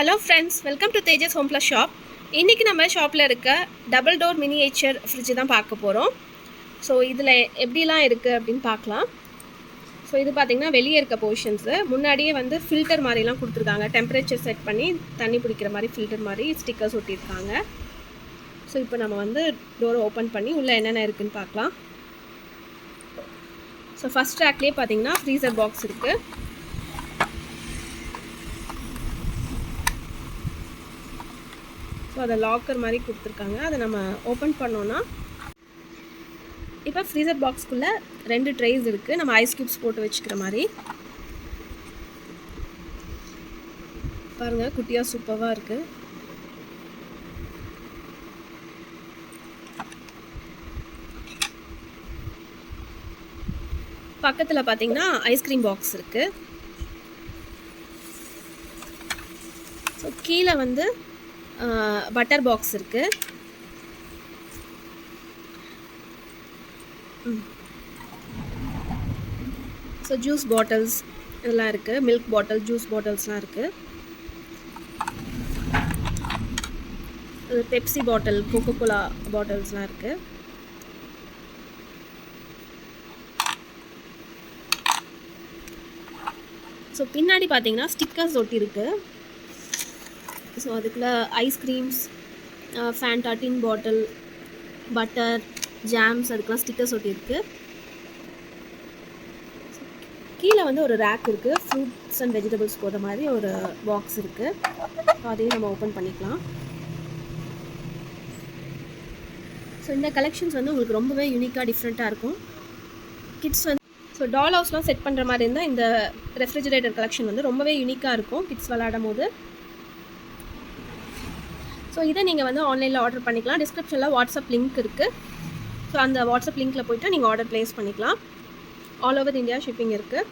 Hello friends, welcome to Tejas Home Plus shop. இன்னைக்கு நம்ம ஷாப்ல இருக்க டபுள் டோர் மினியேச்சர் ஃப்ரிட்ஜ் தான் பார்க்க போறோம். ஸோ இதில் எப்படிலாம் இருக்குது அப்படின்னு பார்க்கலாம். ஸோ இது பார்த்தீங்கன்னா வெளியே இருக்க போர்ஷன்ஸ் முன்னாடியே வந்து ஃபில்டர் மாதிரிலாம் கொடுத்துருக்காங்க. டெம்பரேச்சர் செட் பண்ணி தண்ணி பிடிக்கிற மாதிரி ஃபில்டர் மாதிரி ஸ்டிக்கர்ஸ் ஒட்டியிருக்காங்க. ஸோ இப்போ நம்ம வந்து டோரை ஓப்பன் பண்ணி உள்ளே என்னென்ன இருக்குதுன்னு பார்க்கலாம். ஸோ ஃபஸ்ட் ரேக்லேயே பார்த்தீங்கன்னா ஃப்ரீசர் பாக்ஸ் இருக்குது. ஸோ அதை லாக்கர் மாதிரி கொடுத்துருக்காங்க. அதை நம்ம ஓப்பன் பண்ணோன்னா இப்போ ஃப்ரீசர் பாக்ஸ்க்குள்ளே 2 ட்ரேஸ் இருக்குது. நம்ம ஐஸ் க்யூப்ஸ் போட்டு வச்சுக்கிற மாதிரி பாருங்கள், குட்டியாக சூப்பராக இருக்குது. பக்கத்தில் பார்த்தீங்கன்னா ஐஸ்கிரீம் பாக்ஸ் இருக்குது. ஸோ கீழே வந்து பட்டர் பாக்ஸ் இருக்குது. ஸோ ஜூஸ் பாட்டில்ஸ் இதெல்லாம் இருக்குது. மில்க் பாட்டில், ஜூஸ் பாட்டில்ஸ்லாம் இருக்குது. பெப்சி பாட்டில், கோகோகோலா பாட்டில்ஸ்லாம் இருக்குது. ஸோ பின்னாடி பார்த்தீங்கன்னா ஸ்டிக்கர்ஸ் ஒட்டியிருக்கு. ஸோ அதுக்குள்ளே ஐஸ்கிரீம்ஸ், ஃபேண்டா டின் பாட்டில், பட்டர், ஜாம்ஸ் அதுக்கெலாம் ஸ்டிக்கர்ஸ் ஒட்டியிருக்கு. கீழே வந்து ஒரு ரேக் இருக்குது. ஃப்ரூட்ஸ் அண்ட் வெஜிடபிள்ஸ் போடுற மாதிரி ஒரு பாக்ஸ் இருக்குது. ஸோ அதையும் நம்ம ஓப்பன் பண்ணிக்கலாம். ஸோ இந்த கலெக்ஷன்ஸ் வந்து உங்களுக்கு ரொம்பவே யூனிக்காக டிஃப்ரெண்ட்டாக இருக்கும். கிட்ஸ் வந்து ஸோ டால் ஹவுஸ்லாம் செட் பண்ணுற மாதிரி இருந்தால் இந்த ரெஃப்ரிஜரேட்டர் கலெக்ஷன் வந்து ரொம்பவே யூனிக்காக இருக்கும் கிட்ஸ் விளாடும் போது. ஸோ இதை நீங்கள் வந்து ஆன்லைனில் ஆர்டர் பண்ணிக்கலாம். டிஸ்கிரிப்ஷனில் வாட்ஸ்அப் லிங்க் இருக்குது. ஸோ அந்த வாட்ஸ்அப் லிங்க்கில் போய்ட்டு நீங்கள் ஆர்டர் ப்ளேஸ் பண்ணிக்கலாம். ஆல் ஓவர் இந்தியா ஷிப்பிங் இருக்குது.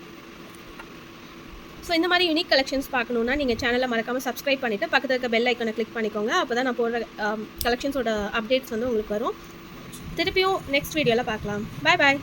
ஸோ இந்த மாதிரி யூனிக் கலெக்ஷன்ஸ் பார்க்கணுன்னா நீங்கள் சேனலை மறக்காமல் சப்ஸ்கிரைப் பண்ணிவிட்டு பக்கத்தில் இருக்க பெல் ஐக்கனை கிளிக் பண்ணிக்கோங்க. அப்போ தான் நான் போடுற கலெக்ஷன்ஸோட அப்டேட்ஸ் வந்து உங்களுக்கு வரும். திருப்பியும் நெக்ஸ்ட் வீடியோவில் பார்க்கலாம். பாய் பாய்.